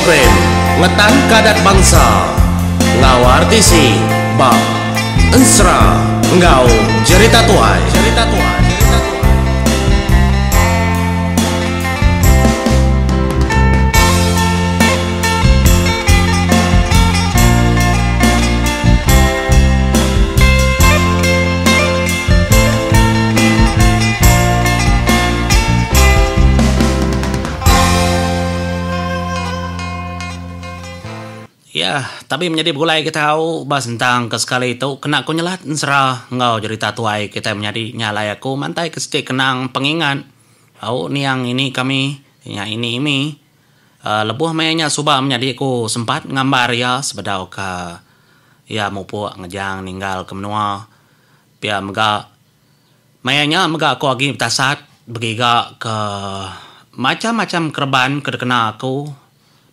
program ngetan kadat bangsa ngawar tisi bak ensra ngau cerita tuai. Ya, tapi menjadi bulai kita tahu bahas tentang kesekali itu kena ku nyelat serah ngau cerita tuai kita menjadi nyalai aku mantai kestik kenang pengingat. Au ni yang ini kami yang ini lebuh mayanya subah menjadi ku sempat ngambar ya sebedau ka ya mupu ngejang ninggal ke menua. Pia mega mayanya mega aku lagi tasat begiga ke macam-macam kerban kedekena aku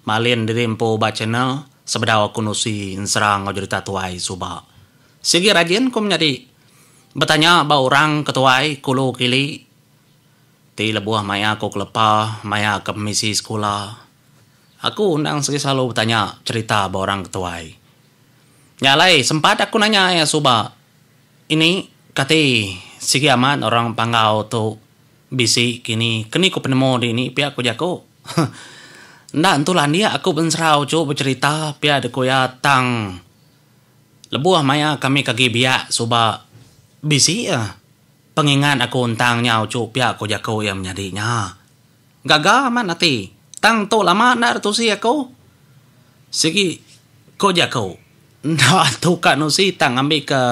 malin dirimpo ba channel sebedau aku nusi serang cerita tuai subah. Segi rajin ku menjadi bertanya ba orang ketuai kulo kili ti lebuah maya aku kelepah maya ke misi sekolah. Aku undang segi selalu bertanya cerita ba orang ketuai. Nyalai sempat aku nanya ya subah. Ini kati segi amat orang panggau tu bisi kini ku penemu di ini pihak ku jako. Ndak entulan dia aku benserau cu bercerita pia de koya tang lebuah maya kami kagi biak suba bisi ya pengingat aku tentang nyau cu pia aku jako yang menjadinya gaga man nanti tang to lama ndak tu si aku segi ko jako ndak tu kan si tang ambil ke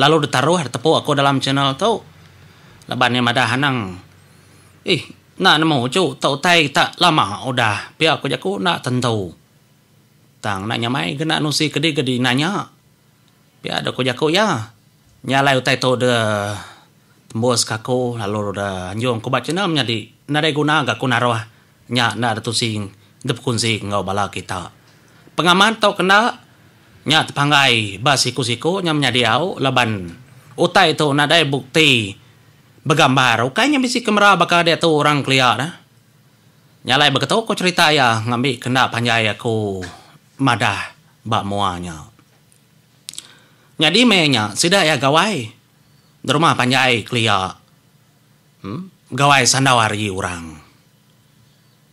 lalu ditaruh tepu aku dalam channel tu lebannya madah hanang nak nemu cu tau tai tak lama udah pihak aku jaku nak tentu tang nak nyamai kena nusi gede nanya pihak ada aku jaku ya nyalai utai to de tembus kaku lalu udah anjung ku baca nam jadi nare guna gak ku naroh nya nak tu sing dep kunsi ngau bala kita pengaman tau kena nya tepanggai basiku nya menjadi au laban utai to nadai bukti begambar, kayaknya bisi kamera bakal dia tu orang kelia dah. Nyalai begitu aku cerita ya ngambil kena panjai aku madah bak muanya. Jadi menya sidak ya gawai di rumah panjai kelia. Gawai sandawari orang.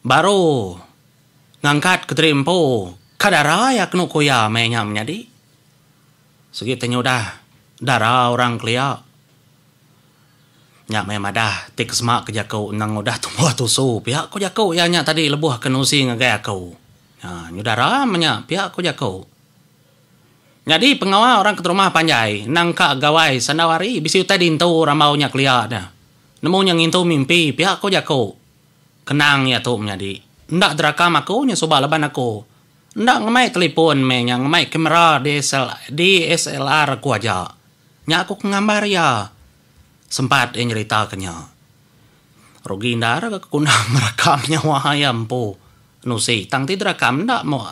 Baru ngangkat ke trimpo kadara ya kenu kuya menya menjadi. Segitunya udah darah orang kelia. Nyak may madah tik semak ke jakau nang udah tumbuh tusu pihak ko jakau ya nyak tadi lebuh kenusi ngagai aku ya nyudara menyak pihak ko jakau jadi pengawal orang ke rumah panjai nang ka gawai sandawari bisi tadi intu ramau nyak liat dah nemu yang intu mimpi pihak ko jakau kenang ya tu menjadi ndak derakam aku nya soba leban aku ndak ngemai telepon me yang ngemai kamera DSLR aku aja nyak aku ngambar ya sempat yang cerita kenya rugi ndara ke kuna merakamnya wahayam po nusi tang ti rakam ndak mo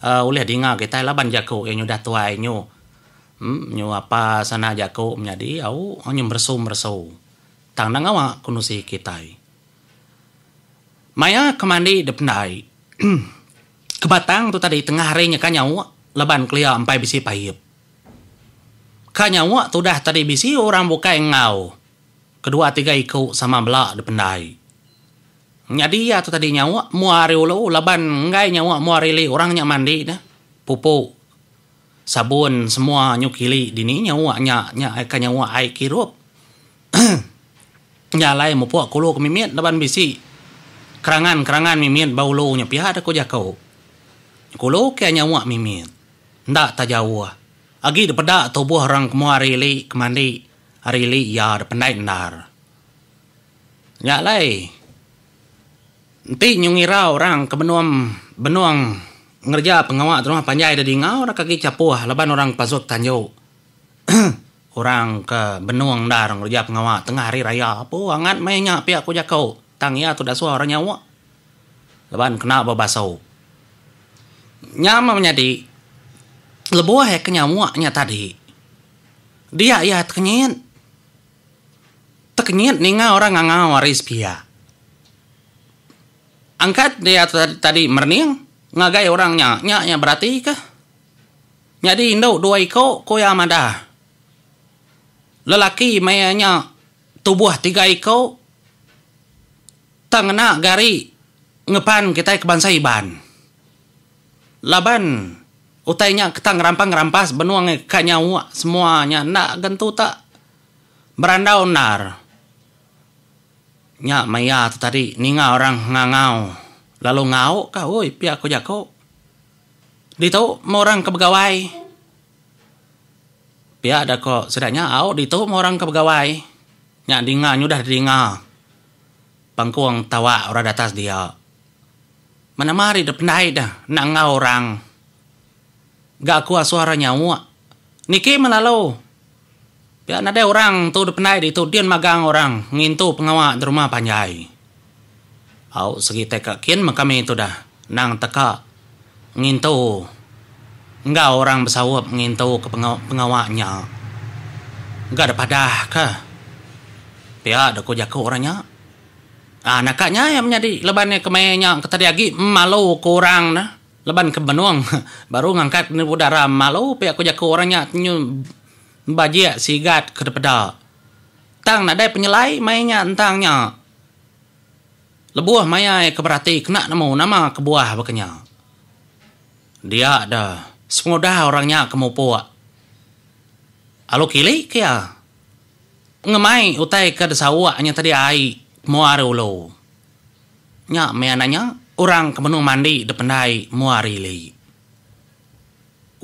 oleh dinga kita laban jako yang udah tuai nyu apa sana jako menjadi au nyum bersum tang nangawa kunusi kita maya kemandi depnai kebatang tu tadi tengah harinya kanyau laban kelia ampai bisi payip kanyawa tu dah tadi bisi orang buka ngau. Kedua tiga ikut sama belak dependai. Jadi ya tu tadi nyawa muari ulu laban ngai nyawa muari li orangnya mandi dah. Pupuk sabun semua nyukili dini nyawa nya kanyawa ai kirup. Nyalai mupuk kulo kemimiet laban bisi. Kerangan mimiet baulu nya pihak ada ko jakau. Kulo ke nyawa mimiet. Ndak tajauh. Agi depada tubuh orang kemari li kemandi hari li ya dependai nar. Ya lai. Nanti nyungira orang ke benuang ngerja pengawak rumah panjai dari ngau orang kaki capuh laban orang pasut tanjau. Orang ke benuang dar ngerja pengawak tengah hari raya apa angat mainnya pihak ku jakau tang ya tu dah suara nyawa. Laban kena babasau. Nyama menjadi lebuah ya kenyawaknya tadi. Dia ya tekenyit ninga orang nganga waris pia. Angkat dia tadi merning Ngagai orangnya, nya berarti kah? Jadi Indo 2 iko kuya madah. Lelaki mayanya tubuh 3 iko. Tangena gari ngepan kita ke bangsa iban. Laban utainya kita ngerampas benuang ka nyawa semuanya nak gentu tak berandau nar. Nya maya tu tadi ninga orang ngangau. Lalu ngau ka oi pia ko jako. Dito mo orang ke pegawai. Pia ada kok sedaknya au dito mo orang ke pegawai. Nya dinga nyudah dinga. Pangkuang tawa ora datas dia. Mana mari dependai dah nak ngau orang. Gak kuat suara nyawa. Niki menalau. Pia nade orang tu dependai di tu dian magang orang ngintu pengawak di rumah panjai. Au segi teka kian makami itu dah nang teka ngintu. Enggak orang bersawap ngintu ke pengawaknya. Enggak ada padah kah? Pia ada ko jago orangnya. Nakaknya yang menjadi lebannya kemayanya ketadiagi malu kurang nah. Leban ke benuang baru ngangkat ni udara malu pia ko jago orangnya nyu bajia sigat ke depeda. Tang nadai penyelai mainnya entangnya. Lebuah maya keberati kena nama kebuah bekenya. Dia ada semudah orangnya kemupuak. Alo kili kia. Ngemai utai ke desawaknya tadi ai muari ulo. Nya meananya orang kemenung mandi dependai muari li.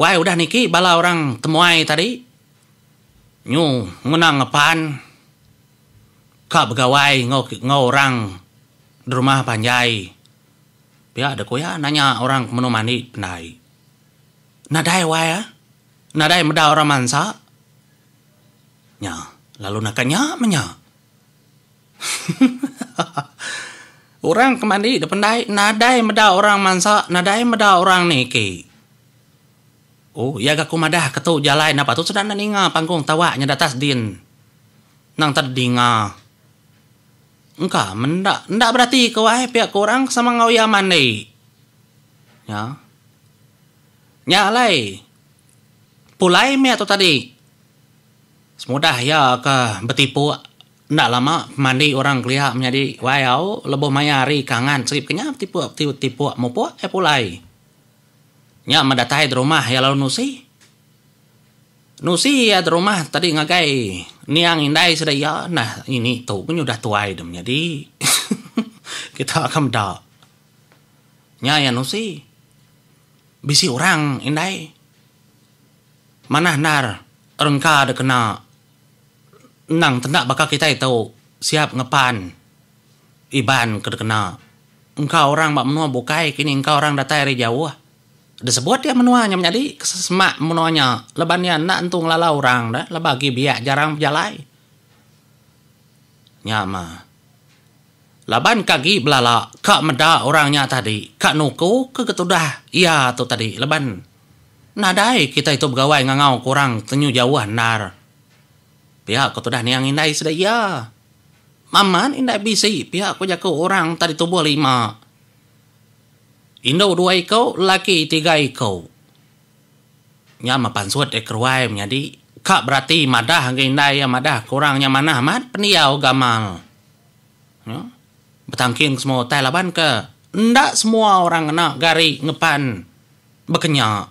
Wai udah niki bala orang temuai tadi. Nyu ngunang ngepan. Kak begawai ngau orang di rumah panjai. Pia ada koya nanya orang kemenung mandi pendai. Nadai wai ya? Nadai meda orang mansa? Nya, lalu nakanya menya. Orang kemandi dependai nadai meda orang mansa, nadai meda orang niki. Oh, ya gaku madah ketu jalai napa tu sedang ninga panggung tawaknya datas din. Nang terdinga. Engka mendak berarti kau pihak korang sama ngau ya mandi. Ya. Nyalai. Pulai me atau tadi. Semudah ya ke betipu. Ndak lama mandi orang kelia menjadi wayau leboh mayari kangan sip kenya tipu mau po pulai. Nya mendatai di rumah ya lalu Nusi ya di rumah tadi ngagai niang indai sudah ya nah ini tuh pun udah tuai dem jadi kita akan dak. Nya ya Nusi bisi orang indai mana nar rengka ada kena nang tendak bakal kita itu siap ngepan iban kena engkau orang mak menua bukai kini engkau orang datai dari jauh disebut dia menuanya menjadi kesemak menuanya lebannya nak entung lala orang dah lebagi biak jarang berjalai nyama laban kagi belala kak meda orangnya tadi kak nuku ke ketudah iya tu tadi leban nadai kita itu begawai ngangau kurang tenyu jauh nar pihak ketudah niang indai sudah iya maman indai bisi pihak ko jago orang tadi tubuh 5 Indo 2 iko, laki 3 iko. Nya mapansut ekruai menjadi kak berarti madah gendai ya madah kurangnya mana amat peniau gamal. Ya. Betangking semua tai laban ke. Ndak semua orang kena gari ngepan bekenya.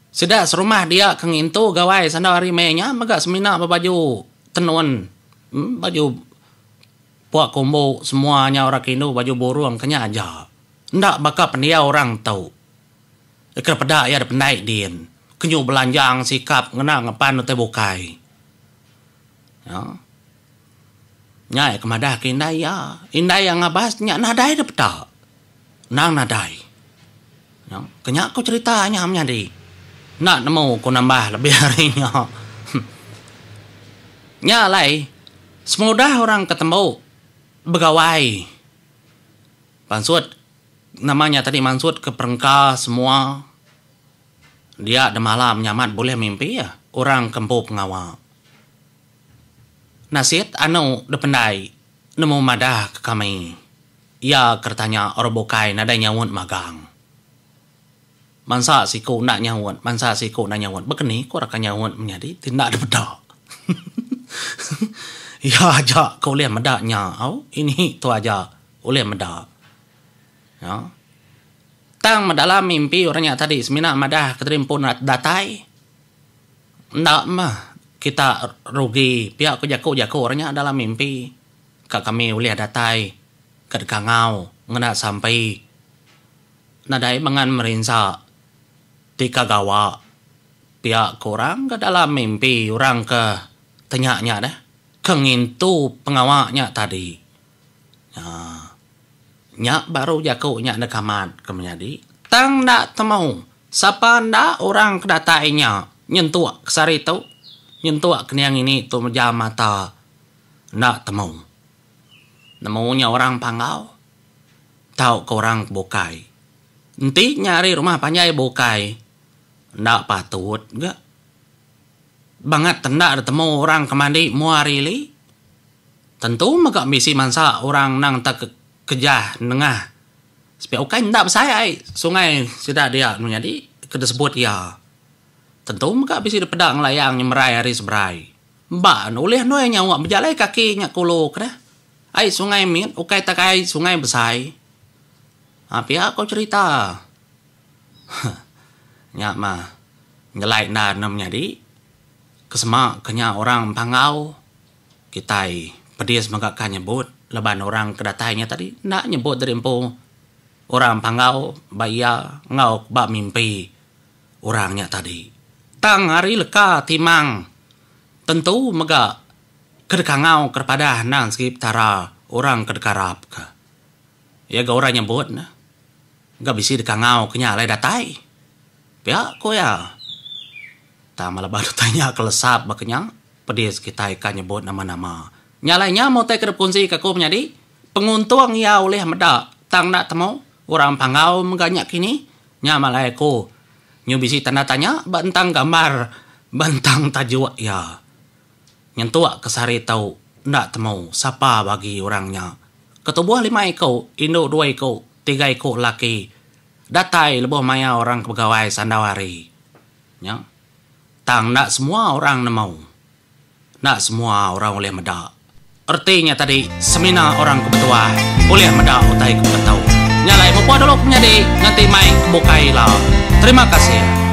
Sedak serumah dia kengintu gawai sandawari menya megak semina baju tenun. Baju puak kombo semuanya orang Indo baju burung kenya aja. Ndak bakal pendia orang tahu. Iker pedak ya ada pendai din. Kenyu belanjang sikap ngena ngepan te bukai. Ya. Nyai kemadah ke indai ya. Indai yang ngabasnya nadai de pedak. Nang nadai. Ya. Kenyak kau ceritanya hamnya di. Nak nemu ku nambah lebih harinya. Nyalai. Semudah orang ketemu. Begawai. Pansut. Namanya tadi mansut ke perengka semua. Dia ada malam nyamat boleh mimpi ya. Orang kempu pengawal. Nasit anu dependai. Nemu madah ke kami. Ia kertanya orang bokai nadai nyawut magang. Mansa siku nak nyawan, mansa siku nak nyawan. Begini kau rakan nyawan menjadi tidak ada beda. Ya aja kau lihat medaknya. Ini tu aja. Oleh medak. Ya. Tang dalam mimpi orangnya tadi semina madah keterimpun datai. Ndak mah kita rugi pihak jago orangnya dalam mimpi. Kak kami oleh datai ke kangau ngena sampai nadai mangan merinsa di kagawa pihak korang ke dalam mimpi orang ke tanyanya dah kengintu pengawaknya tadi. Nyak baru jago nyak nekamat kemenjadi tang ndak temau siapa ndak orang kedatainya nyentuak kesari tu nyentuak kenyang ini tu menjam mata ndak temau nemunya orang pangau tahu ke orang bokai nanti nyari rumah panjai bokai ndak patut enggak banget tendak ada temu orang kemandi muarili tentu megak misi mansa orang nang tak kejah nengah supaya ukai ndak bersaya sungai sudah dia menjadi kedesebut ya tentu megak bisi pedang layang nyemerai hari seberai mbak oleh noy nyawa berjalai kaki nyak kulo kena ai sungai min ukai tak ai sungai besai apa ya kau cerita nyak mah ngelai dan menjadi kesemak kenya orang pangau kita pedis megak nyebut leban orang kedatainya tadi nak nyebut dari empu orang pangau baya ngau bak mimpi orangnya tadi tang hari leka timang tentu mega kedekangau kepada nang sekitar orang kedekarap ke ya ga orang nyebut nah ga bisi dekangau kenya lai datai ya ko ya ta malah baru tanya kelesap makanya pedis kita ikan nyebut nama-nama nyalainya mau teh kedep kunci kaku menjadi penguntung ya oleh medak tang nak temu orang pangau menganyak kini nya malaiku nyubisi tanda tanya bantang gambar bantang tajuk ya nyentuak kesari tahu ndak temu siapa bagi orangnya ketubuh 5 ekor induk 2 ekor 3 ekor laki datai lebih maya orang pegawai sandawari ya tang nak semua orang nemu nak semua orang oleh medak artinya tadi semina orang kebetua boleh medak utai kebetau nyalai mumpah dulu menjadi nanti main kebukai lah terima kasih.